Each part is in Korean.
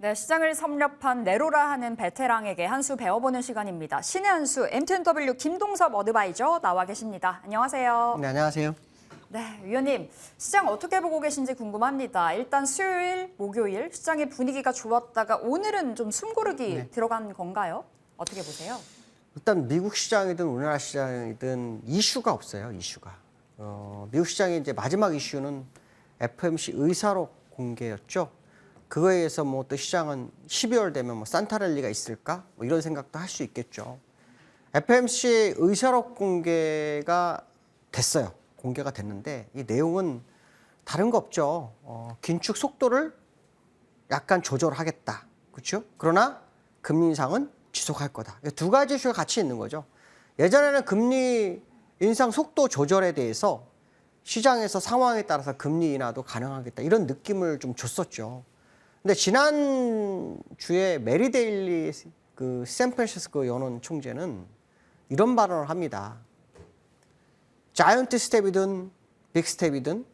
네, 시장을 섭렵한 네로라 하는 베테랑에게 한 수 배워보는 시간입니다. 신의 한 수, MTNW 김동섭 어드바이저 나와 계십니다. 안녕하세요. 네, 안녕하세요. 네, 위원님, 시장 어떻게 보고 계신지 궁금합니다. 일단 수요일, 목요일 시장의 분위기가 좋았다가 오늘은 좀 숨고르기 들어간 건가요? 어떻게 보세요? 일단 미국 시장이든 우리나라 시장이든 이슈가 없어요, 이슈가. 미국 시장의 이제 마지막 이슈는 FOMC 의사록 공개였죠. 그거에 의해서 뭐 또 시장은 12월 되면 뭐 산타랠리가 있을까? 뭐 이런 생각도 할 수 있겠죠. FOMC 의사록 공개가 됐어요. 공개가 됐는데 이 내용은 다른 거 없죠. 긴축 속도를 약간 조절하겠다. 그렇죠? 그러나 금리 인상은 지속할 거다. 두 가지 이슈가 같이 있는 거죠. 예전에는 금리 인상 속도 조절에 대해서 시장에서 상황에 따라서 금리 인하도 가능하겠다. 이런 느낌을 좀 줬었죠. 근데 지난 주에 메리 데일리 그 샌프란시스코 연원 총재는 이런 발언을 합니다. 자이언트 스텝이든 빅 스텝이든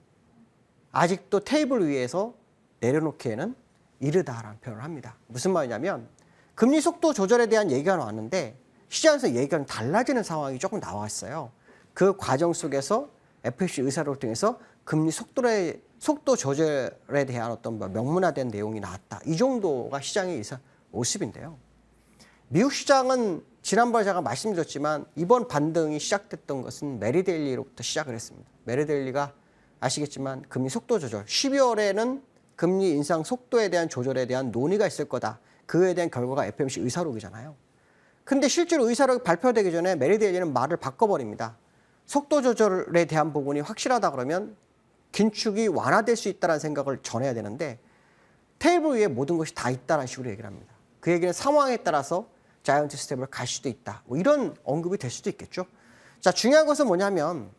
아직도 테이블 위에서 내려놓기에는 이르다라는 표현을 합니다. 무슨 말이냐면 금리 속도 조절에 대한 얘기가 나왔는데 시장에서 얘기가 달라지는 상황이 조금 나왔어요. 그 과정 속에서 FOMC 의사를 통해서 금리 속도 조절에 대한 어떤 명문화된 내용이 나왔다. 이 정도가 시장의 의사 모습인데요. 미국 시장은 지난번에 제가 말씀드렸지만 이번 반등이 시작됐던 것은 메리 데일리로부터 시작을 했습니다. 메리 데일리가 아시겠지만 금리 속도 조절, 12월에는 금리 인상 속도에 대한 조절에 대한 논의가 있을 거다. 그에 대한 결과가 FOMC 의사록이잖아요. 근데 실제로 의사록이 발표되기 전에 메리 데일리는 말을 바꿔버립니다. 속도 조절에 대한 부분이 확실하다 그러면 긴축이 완화될 수 있다는 생각을 전해야 되는데 테이블 위에 모든 것이 다 있다는 식으로 얘기를 합니다. 그 얘기는 상황에 따라서 자이언트 스텝을 갈 수도 있다. 뭐 이런 언급이 될 수도 있겠죠. 자, 중요한 것은 뭐냐면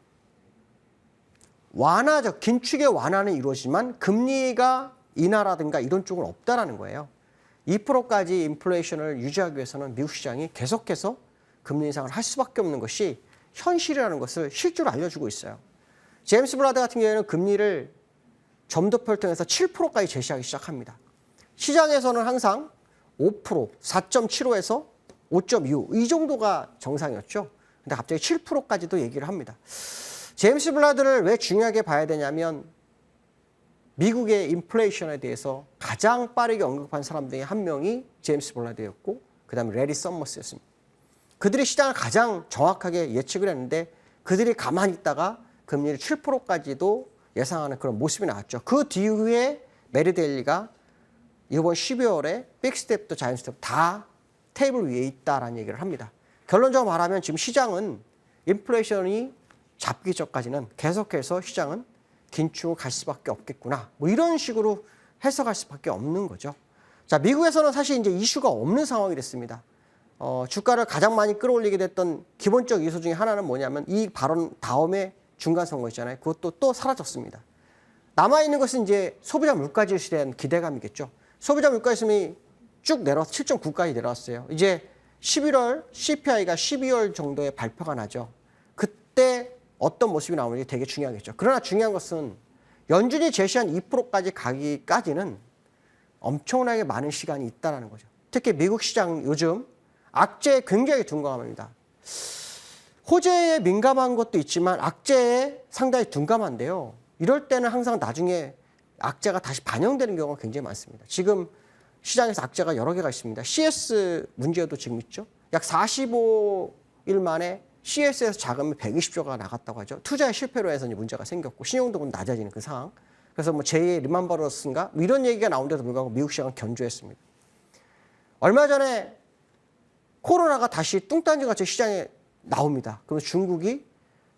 긴축의 완화는 이루어지지만 금리가 인하라든가 이런 쪽은 없다라는 거예요. 2%까지 인플레이션을 유지하기 위해서는 미국 시장이 계속해서 금리 인상을 할 수밖에 없는 것이 현실이라는 것을 실제로 알려주고 있어요. 제임스 블라드 같은 경우에는 금리를 점도표를 통해서 7%까지 제시하기 시작합니다. 시장에서는 항상 5%, 4.75에서 5.25 이 정도가 정상이었죠. 근데 갑자기 7%까지도 얘기를 합니다. 제임스 블라드를 왜 중요하게 봐야 되냐면 미국의 인플레이션에 대해서 가장 빠르게 언급한 사람 중에 한 명이 제임스 블라드였고 그다음에 레리 서머스였습니다. 그들이 시장을 가장 정확하게 예측을 했는데 그들이 가만히 있다가 금리를 7%까지도 예상하는 그런 모습이 나왔죠. 그 뒤에 메리 데일리가 이번 12월에 빅스텝도 자이언트 스텝 다 테이블 위에 있다라는 얘기를 합니다. 결론적으로 말하면 지금 시장은 인플레이션이 잡기 전까지는 계속해서 시장은 긴축을 갈 수밖에 없겠구나. 뭐 이런 식으로 해석할 수밖에 없는 거죠. 자, 미국에서는 사실 이제 이슈가 없는 상황이 됐습니다. 주가를 가장 많이 끌어올리게 됐던 기본적 요소 중에 하나는 뭐냐면 이 발언 다음에 중간 선거 있잖아요. 그것도 또 사라졌습니다. 남아있는 것은 이제 소비자 물가지수에 대한 기대감이겠죠. 소비자 물가지수이 쭉 내려와서 7.9까지 내려왔어요. 이제 11월 CPI가 12월 정도에 발표가 나죠. 그때 어떤 모습이 나오는지 되게 중요하겠죠. 그러나 중요한 것은 연준이 제시한 2%까지 가기까지는 엄청나게 많은 시간이 있다는 거죠. 특히 미국 시장 요즘 악재에 굉장히 둔감합니다. 호재에 민감한 것도 있지만 악재에 상당히 둔감한데요. 이럴 때는 항상 나중에 악재가 다시 반영되는 경우가 굉장히 많습니다. 지금 시장에서 악재가 여러 개가 있습니다. CS 문제도 지금 있죠. 약 45일 만에 CS에서 자금이 120조가 나갔다고 하죠. 투자의 실패로 해서 문제가 생겼고 신용도는 낮아지는 그 상황. 그래서 뭐 제2의 리만 브러더스인가 뭐 이런 얘기가 나오는데도 불구하고 미국 시장은 견조했습니다. 얼마 전에 코로나가 다시 뚱딴지같이 시장에 나옵니다. 그러면 중국이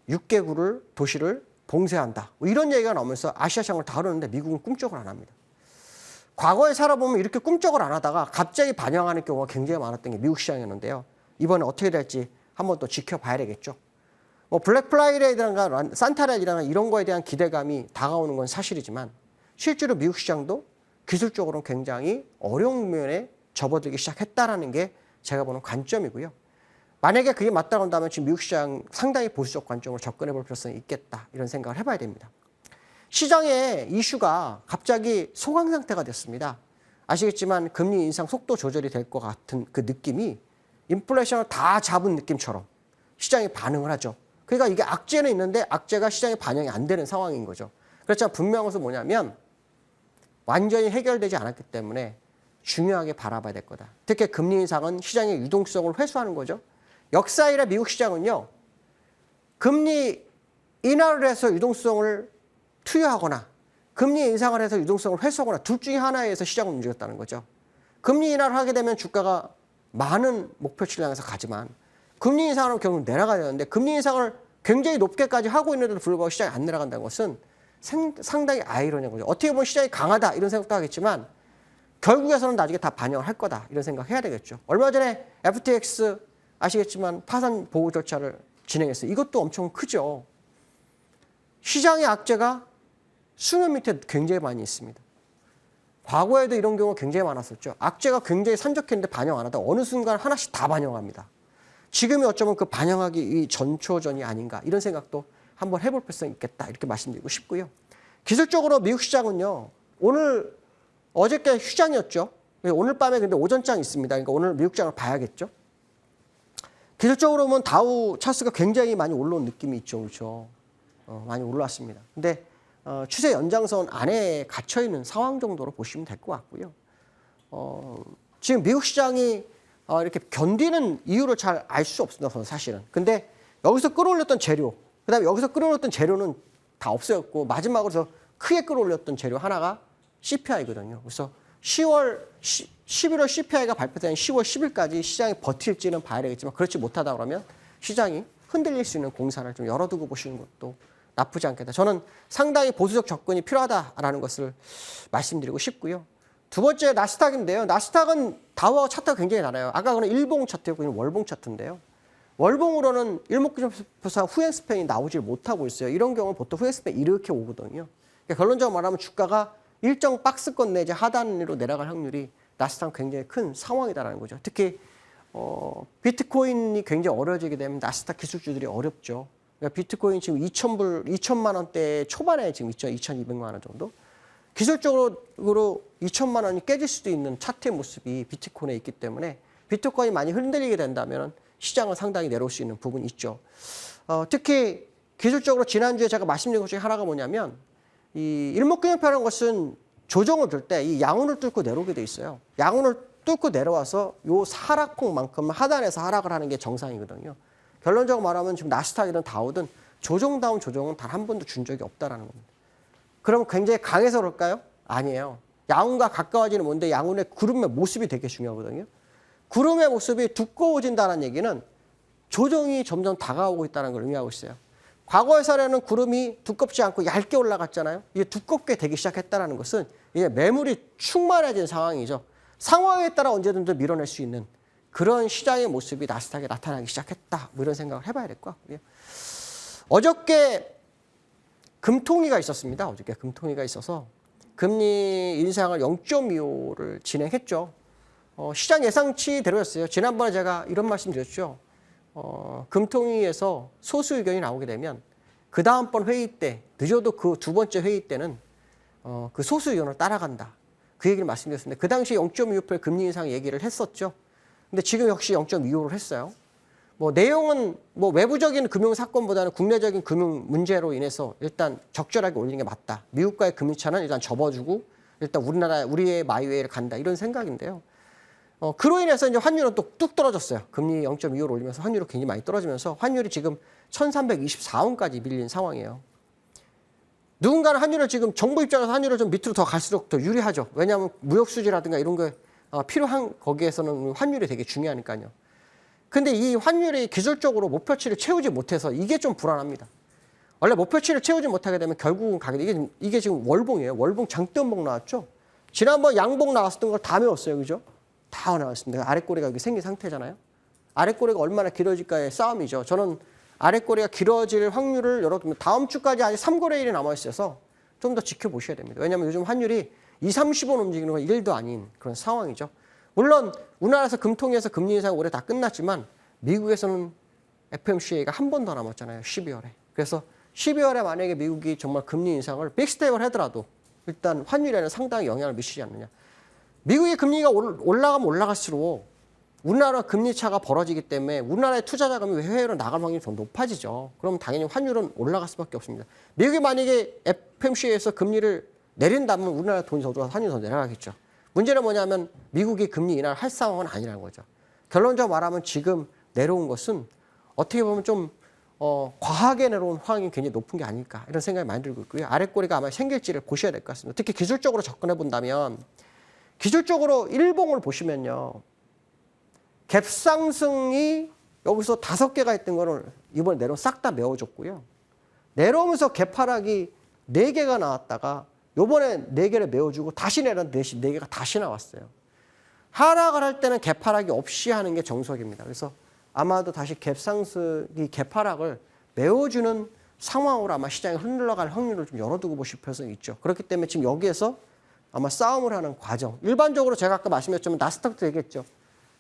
6개국을 도시를 봉쇄한다. 뭐 이런 얘기가 나오면서 아시아 시장을 다 흐르는데 미국은 꿈쩍을 안 합니다. 과거에 살아보면 이렇게 꿈쩍을 안 하다가 갑자기 반영하는 경우가 굉장히 많았던 게 미국 시장이었는데요. 이번에 어떻게 될지 한번 또 지켜봐야 되겠죠. 뭐 블랙 프라이데이라든가 산타랠리라든가 이런 거에 대한 기대감이 다가오는 건 사실이지만 실제로 미국 시장도 기술적으로는 굉장히 어려운 면에 접어들기 시작했다라는 게 제가 보는 관점이고요. 만약에 그게 맞다고 한다면 지금 미국 시장 상당히 보수적 관점으로 접근해 볼 필요성이 있겠다. 이런 생각을 해봐야 됩니다. 시장의 이슈가 갑자기 소강 상태가 됐습니다. 아시겠지만 금리 인상 속도 조절이 될 것 같은 그 느낌이 인플레이션을 다 잡은 느낌처럼 시장이 반응을 하죠. 그러니까 이게 악재는 있는데 악재가 시장에 반영이 안 되는 상황인 거죠. 그렇지만 분명한 것은 뭐냐면 완전히 해결되지 않았기 때문에 중요하게 바라봐야 될 거다. 특히 금리 인상은 시장의 유동성을 회수하는 거죠. 역사 이래 미국 시장은요. 금리 인하를 해서 유동성을 투여하거나 금리 인상을 해서 유동성을 회수하거나 둘 중에 하나에 의해서 시장을 움직였다는 거죠. 금리 인하를 하게 되면 주가가 많은 목표치를 향해서 가지만 금리 인상을 하면 결국 내려가야 되는데 금리 인상을 굉장히 높게까지 하고 있는데도 불구하고 시장이 안 내려간다는 것은 상당히 아이러니한 거죠. 어떻게 보면 시장이 강하다 이런 생각도 하겠지만 결국에서는 나중에 다 반영을 할 거다 이런 생각 해야 되겠죠. 얼마 전에 FTX 아시겠지만 파산 보호 절차를 진행했어요. 이것도 엄청 크죠. 시장의 악재가 수면 밑에 굉장히 많이 있습니다. 과거에도 이런 경우가 굉장히 많았었죠. 악재가 굉장히 산적했는데 반영 안 하다 어느 순간 하나씩 다 반영합니다. 지금이 어쩌면 그 반영하기 이 전초전이 아닌가 이런 생각도 한번 해볼 필요성이 있겠다 이렇게 말씀드리고 싶고요. 기술적으로 미국 시장은요. 오늘 어저께 휴장이었죠. 오늘 밤에 근데 오전장 있습니다. 그러니까 오늘 미국장을 봐야겠죠. 기술적으로 보면 다우 차스가 굉장히 많이 올라온 느낌이 있죠. 그렇죠. 많이 올라왔습니다. 근데 추세 연장선 안에 갇혀있는 상황 정도로 보시면 될 것 같고요. 지금 미국 시장이 이렇게 견디는 이유를 잘 알 수 없습니다. 사실은. 근데 여기서 끌어올렸던 재료, 그 다음에 여기서 끌어올렸던 재료는 다 없어졌고 마지막으로 더 크게 끌어올렸던 재료 하나가 CPI거든요. 그래서 11월 CPI가 발표된 10월 10일까지 시장이 버틸지는 봐야 되겠지만 그렇지 못하다 그러면 시장이 흔들릴 수 있는 공산을 좀 열어두고 보시는 것도 나쁘지 않겠다. 저는 상당히 보수적 접근이 필요하다라는 것을 말씀드리고 싶고요. 두 번째 나스닥인데요. 나스닥은 다우하고 차트가 굉장히 다르요. 아까 그는 일봉 차트였고 이건 월봉 차트인데요. 월봉으로는 일목균형표상 후행 스팬이 나오질 못하고 있어요. 이런 경우는 보통 후행 스팬이 이렇게 오거든요. 그러니까 결론적으로 말하면 주가가 일정 박스권 내지 하단으로 내려갈 확률이 나스닥은 굉장히 큰 상황이다라는 거죠. 특히 비트코인이 굉장히 어려워지게 되면 나스닥 기술주들이 어렵죠. 그러니까 비트코인 지금 2천만 원대 초반에 지금 있죠. 2,200만 원 정도. 기술적으로 2천만 원이 깨질 수도 있는 차트의 모습이 비트코인에 있기 때문에 비트코인이 많이 흔들리게 된다면 시장은 상당히 내려올 수 있는 부분이 있죠. 특히 기술적으로 지난주에 제가 말씀드린 것 중에 하나가 뭐냐면 이 일목균형표라는 것은 조정을 들 때 이 양운을 뚫고 내려오게 돼 있어요. 양운을 뚫고 내려와서 요 하락폭만큼 하단에서 하락을 하는 게 정상이거든요. 결론적으로 말하면 지금 나스닥이든 다우든 조정다운 조정은 단 한 번도 준 적이 없다라는 겁니다. 그럼 굉장히 강해서 그럴까요? 아니에요. 양운과 가까워지는 뭔데 양운의 구름의 모습이 되게 중요하거든요. 구름의 모습이 두꺼워진다는 얘기는 조정이 점점 다가오고 있다는 걸 의미하고 있어요. 과거의 사례는 구름이 두껍지 않고 얇게 올라갔잖아요. 이게 두껍게 되기 시작했다는 것은 이제 매물이 충만해진 상황이죠. 상황에 따라 언제든지 밀어낼 수 있는 그런 시장의 모습이 나스닥에 나타나기 시작했다. 뭐 이런 생각을 해봐야 될 것 같고요. 어저께 금통위가 있었습니다. 어저께 금통위가 있어서 금리 인상을 0.25를 진행했죠. 시장 예상치대로였어요. 지난번에 제가 이런 말씀 드렸죠. 금통위에서 소수 의견이 나오게 되면 그 다음번 회의 때 늦어도 그 두 번째 회의 때는 그 소수 의견을 따라간다. 그 얘기를 말씀드렸습니다. 그 당시 0.25% 금리 인상 얘기를 했었죠. 근데 지금 역시 0.25를 했어요. 뭐 내용은 뭐 외부적인 금융 사건보다는 국내적인 금융 문제로 인해서 일단 적절하게 올리는 게 맞다. 미국과의 금리 차는 일단 접어주고 일단 우리의 마이웨이를 간다. 이런 생각인데요. 그로 인해서 이제 환율은 또 뚝 떨어졌어요. 금리 0.25를 올리면서 환율이 굉장히 많이 떨어지면서 환율이 지금 1324원까지 밀린 상황이에요. 누군가는 환율을 지금 정부 입장에서 환율을 좀 밑으로 더 갈수록 더 유리하죠. 왜냐하면 무역 수지라든가 이런 게 필요한 거기에서는 환율이 되게 중요하니까요. 근데 이 환율이 기술적으로 목표치를 채우지 못해서 이게 좀 불안합니다. 원래 목표치를 채우지 못하게 되면 결국은 가게 이게 지금 월봉이에요. 월봉 장대음봉 나왔죠. 지난번 양봉 나왔었던 걸 다 메웠어요. 그죠? 다 나왔습니다. 아랫꼬리가 여기 생긴 상태잖아요. 아랫꼬리가 얼마나 길어질까의 싸움이죠. 저는 아랫꼬리가 길어질 확률을 여러분 다음 주까지 아직 3거래일이 남아있어서 좀 더 지켜보셔야 됩니다. 왜냐하면 요즘 환율이 2,30원 움직이는 건 1도 아닌 그런 상황이죠. 물론 우리나라에서 금통위에서 금리 인상 올해 다 끝났지만 미국에서는 FOMC가 한 번 더 남았잖아요. 12월에. 그래서 12월에 만약에 미국이 정말 금리 인상을 빅스텝을 하더라도 일단 환율에는 상당히 영향을 미치지 않느냐. 미국의 금리가 올라가면 올라갈수록 우리나라 금리 차가 벌어지기 때문에 우리나라의 투자 자금이 해외로 나갈 확률이 더 높아지죠. 그럼 당연히 환율은 올라갈 수밖에 없습니다. 미국이 만약에 FMC에서 금리를 내린다면 우리나라 돈이 더 들어와서 환율이 더 내려가겠죠. 문제는 뭐냐면 미국이 금리 인하를 할 상황은 아니라는 거죠. 결론적으로 말하면 지금 내려온 것은 어떻게 보면 좀 과하게 내려온 상황이 굉장히 높은 게 아닐까 이런 생각이 많이 들고 있고요. 아랫꼬리가 아마 생길지를 보셔야 될 것 같습니다. 특히 기술적으로 접근해 본다면 기술적으로 일봉을 보시면요. 갭상승이 여기서 5개가 있던 거를 이번에 내려오면 싹 다 메워줬고요. 내려오면서 갭하락이 4개가 나왔다가 요번에 4개를 메워주고 다시 내려온 4개가 다시 나왔어요. 하락을 할 때는 갭하락이 없이 하는 게 정석입니다. 그래서 아마도 다시 갭상승이 갭하락을 메워주는 상황으로 아마 시장이 흘러갈 확률을 좀 열어두고 보실 필요성이 있죠. 그렇기 때문에 지금 여기에서 아마 싸움을 하는 과정. 일반적으로 제가 아까 말씀드렸지만 나스닥도 얘기했죠.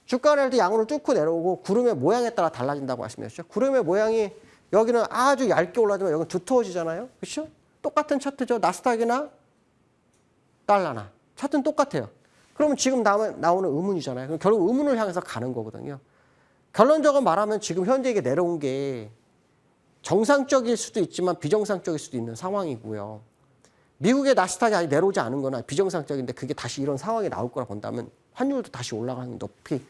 주가를 할 때 양으로 뚫고 내려오고 구름의 모양에 따라 달라진다고 말씀드렸죠. 구름의 모양이 여기는 아주 얇게 올라지만 여기는 두터워지잖아요. 그렇죠? 똑같은 차트죠. 나스닥이나 달러나. 차트는 똑같아요. 그러면 지금 나오는 의문이잖아요. 그럼 결국 의문을 향해서 가는 거거든요. 결론적으로 말하면 지금 현재 이게 내려온 게 정상적일 수도 있지만 비정상적일 수도 있는 상황이고요. 미국의 나스닥이 아직 내려오지 않은 거나 비정상적인데 그게 다시 이런 상황이 나올 거라 본다면 환율도 다시 올라가는 높이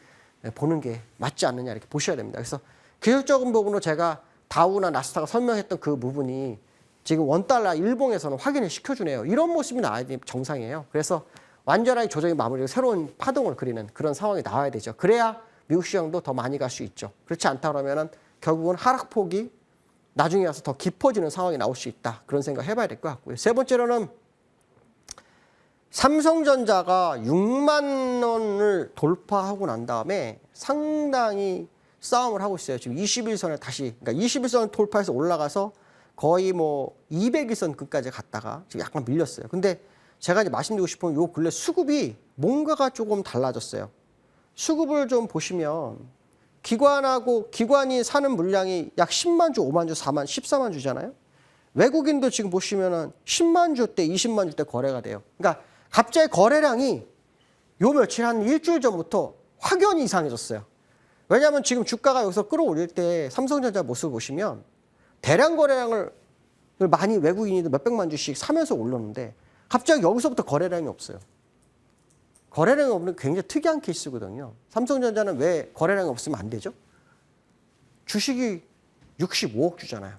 보는 게 맞지 않느냐 이렇게 보셔야 됩니다. 그래서 기술적인 부분으로 제가 다우나 나스닥을 설명했던 그 부분이 지금 원달러 일봉에서는 확인을 시켜주네요. 이런 모습이 나와야 정상이에요. 그래서 완전하게 조정이 마무리되고 새로운 파동을 그리는 그런 상황이 나와야 되죠. 그래야 미국 시장도 더 많이 갈 수 있죠. 그렇지 않다 그러면은 결국은 하락폭이 나중에 와서 더 깊어지는 상황이 나올 수 있다. 그런 생각 해봐야 될 것 같고요. 세 번째로는 삼성전자가 6만 원을 돌파하고 난 다음에 상당히 싸움을 하고 있어요. 지금 21선을 다시, 그러니까 21선 돌파해서 올라가서 거의 뭐 200일선까지 갔다가 지금 약간 밀렸어요. 근데 제가 이제 말씀드리고 싶은 요 근래 수급이 뭔가가 조금 달라졌어요. 수급을 좀 보시면 기관이 사는 물량이 약 10만 주, 5만 주, 4만, 14만 주잖아요. 외국인도 지금 보시면은 10만 주대, 20만 주대 거래가 돼요. 그러니까 갑자기 거래량이 요 며칠 한 일주일 전부터 확연히 이상해졌어요. 왜냐하면 지금 주가가 여기서 끌어올릴 때 삼성전자 모습을 보시면 대량 거래량을 많이 외국인이 몇백만 주씩 사면서 올렸는데 갑자기 여기서부터 거래량이 없어요. 거래량이 없는 굉장히 특이한 케이스거든요. 삼성전자는 왜 거래량이 없으면 안 되죠? 주식이 65억 주잖아요.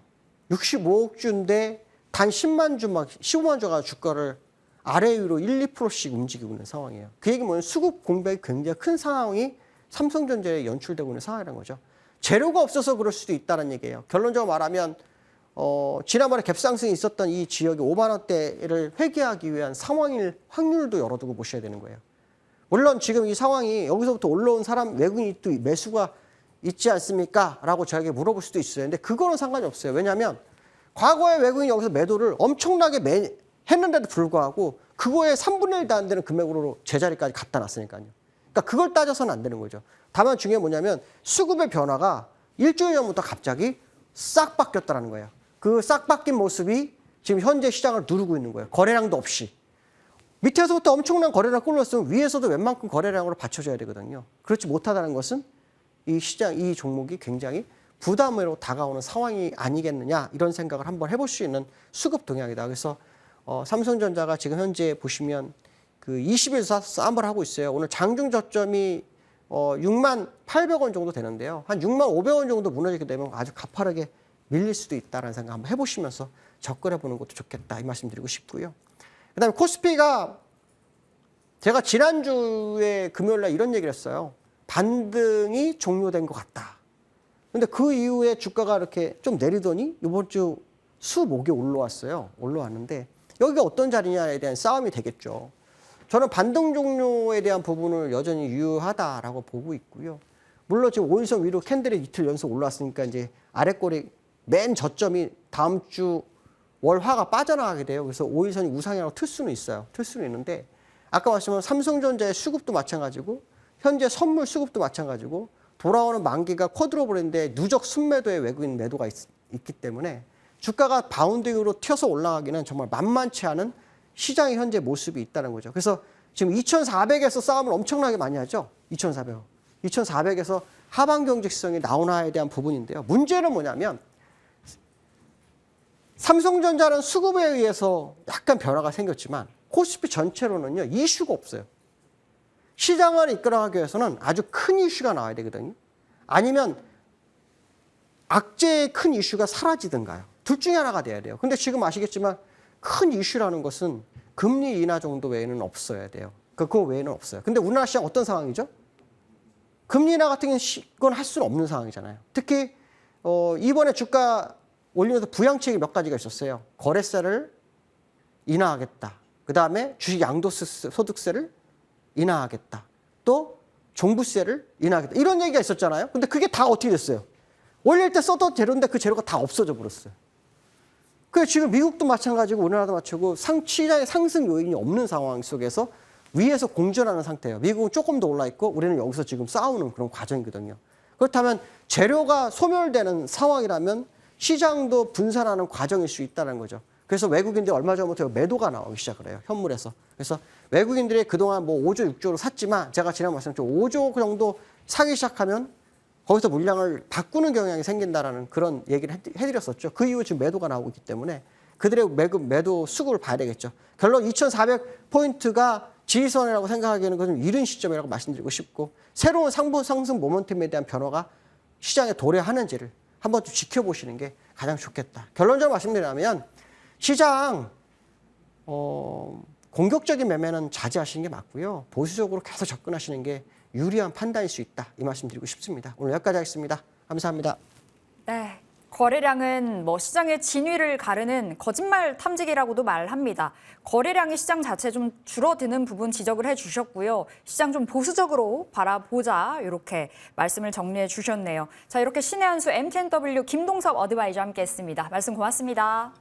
65억 주인데 단 10만 주, 막 15만 주가 주가를 아래 위로 1, 2%씩 움직이고 있는 상황이에요. 그 얘기는 뭐냐면 수급 공백이 굉장히 큰 상황이 삼성전자에 연출되고 있는 상황이라는 거죠. 재료가 없어서 그럴 수도 있다는 얘기예요. 결론적으로 말하면 지난번에 갭상승이 있었던 이 지역이 5만 원대를 회귀하기 위한 상황일 확률도 열어두고 보셔야 되는 거예요. 물론 지금 이 상황이 여기서부터 올라온 사람 외국인이 또 매수가 있지 않습니까? 라고 저에게 물어볼 수도 있어요. 근데 그거는 상관이 없어요. 왜냐하면 과거에 외국인이 여기서 매도를 엄청나게 했는데도 불구하고 그거에 3분의 1도 안 되는 금액으로 제자리까지 갖다 놨으니까요. 그러니까 그걸 따져서는 안 되는 거죠. 다만 중요한 게 뭐냐면 수급의 변화가 일주일 전부터 갑자기 싹 바뀌었다는 거예요. 그 싹 바뀐 모습이 지금 현재 시장을 누르고 있는 거예요. 거래량도 없이. 밑에서부터 엄청난 거래량 끌어왔으면 위에서도 웬만큼 거래량으로 받쳐줘야 되거든요. 그렇지 못하다는 것은 이 시장, 이 종목이 굉장히 부담으로 다가오는 상황이 아니겠느냐 이런 생각을 한번 해볼 수 있는 수급 동향이다. 그래서 삼성전자가 지금 현재 보시면 그 20일 싸움을 하고 있어요. 오늘 장중 저점이 6만 800원 정도 되는데요. 한 6만 500원 정도 무너지게 되면 아주 가파르게 밀릴 수도 있다는 생각 한번 해보시면서 접근해 보는 것도 좋겠다 이 말씀 드리고 싶고요. 그다음에 코스피가 제가 지난주에 금요일날 이런 얘기를 했어요. 반등이 종료된 것 같다. 근데 그 이후에 주가가 이렇게 좀 내리더니 이번 주 수목에 올라왔어요. 올라왔는데 여기가 어떤 자리냐에 대한 싸움이 되겠죠. 저는 반등 종료에 대한 부분을 여전히 유효하다라고 보고 있고요. 물론 지금 5일선 위로 캔들이 이틀 연속 올라왔으니까 이제 아랫꼬리 맨 저점이 다음 주 월화가 빠져나가게 돼요. 그래서 5일선이 우상이라고 틀 수는 있어요. 틀 수는 있는데 아까 말씀한 삼성전자의 수급도 마찬가지고 현재 선물 수급도 마찬가지고 돌아오는 만기가 쿼드로블인데 누적 순매도의 외국인 매도가 있기 때문에 주가가 바운딩으로 튀어서 올라가기는 정말 만만치 않은 시장의 현재 모습이 있다는 거죠. 그래서 지금 2,400에서 싸움을 엄청나게 많이 하죠. 2,400. 2,400에서 하방 경직성이 나오나에 대한 부분인데요. 문제는 뭐냐면 삼성전자는 수급에 의해서 약간 변화가 생겼지만 코스피 전체로는요. 이슈가 없어요. 시장을 이끌어가기 위해서는 아주 큰 이슈가 나와야 되거든요. 아니면 악재의 큰 이슈가 사라지든가요. 둘 중에 하나가 돼야 돼요. 근데 지금 아시겠지만 큰 이슈라는 것은 금리 인하 정도 외에는 없어야 돼요. 그거 외에는 없어요. 근데 우리나라 시장 어떤 상황이죠? 금리 인하 같은 건 할 수는 없는 상황이잖아요. 특히 이번에 주가 올리면서 부양책이 몇 가지가 있었어요. 거래세를 인하하겠다. 그다음에 주식 양도소득세를 인하하겠다. 또 종부세를 인하하겠다. 이런 얘기가 있었잖아요. 근데 그게 다 어떻게 됐어요? 올릴 때 썼던 재료인데 그 재료가 다 없어져 버렸어요. 그래서 지금 미국도 마찬가지고 우리나라도 마찬가지고 시장의 상승 요인이 없는 상황 속에서 위에서 공전하는 상태예요. 미국은 조금 더 올라 있고 우리는 여기서 지금 싸우는 그런 과정이거든요. 그렇다면 재료가 소멸되는 상황이라면 시장도 분산하는 과정일 수 있다는 거죠. 그래서 외국인들이 얼마 전부터 매도가 나오기 시작을 해요. 현물에서. 그래서 외국인들이 그동안 뭐 5조, 6조로 샀지만 제가 지난 말씀처럼 5조 정도 사기 시작하면 거기서 물량을 바꾸는 경향이 생긴다라는 그런 얘기를 해드렸었죠. 그 이후 지금 매도가 나오고 있기 때문에 그들의 매도 수급을 봐야 되겠죠. 결론 2,400포인트가 지지선이라고 생각하기에는 그건 이른 시점이라고 말씀드리고 싶고 새로운 상승 모멘텀에 대한 변화가 시장에 도래하는지를 한번 좀 지켜보시는 게 가장 좋겠다. 결론적으로 말씀드리자면 시장 공격적인 매매는 자제하시는 게 맞고요. 보수적으로 계속 접근하시는 게 유리한 판단일 수 있다. 이 말씀 드리고 싶습니다. 오늘 여기까지 하겠습니다. 감사합니다. 네. 거래량은 뭐 시장의 진위를 가르는 거짓말 탐지기라고도 말합니다. 거래량이 시장 자체 좀 줄어드는 부분 지적을 해주셨고요. 시장 좀 보수적으로 바라보자 이렇게 말씀을 정리해 주셨네요. 자, 이렇게 신의 한수 MTNW 김동섭 어드바이저와 함께했습니다. 말씀 고맙습니다.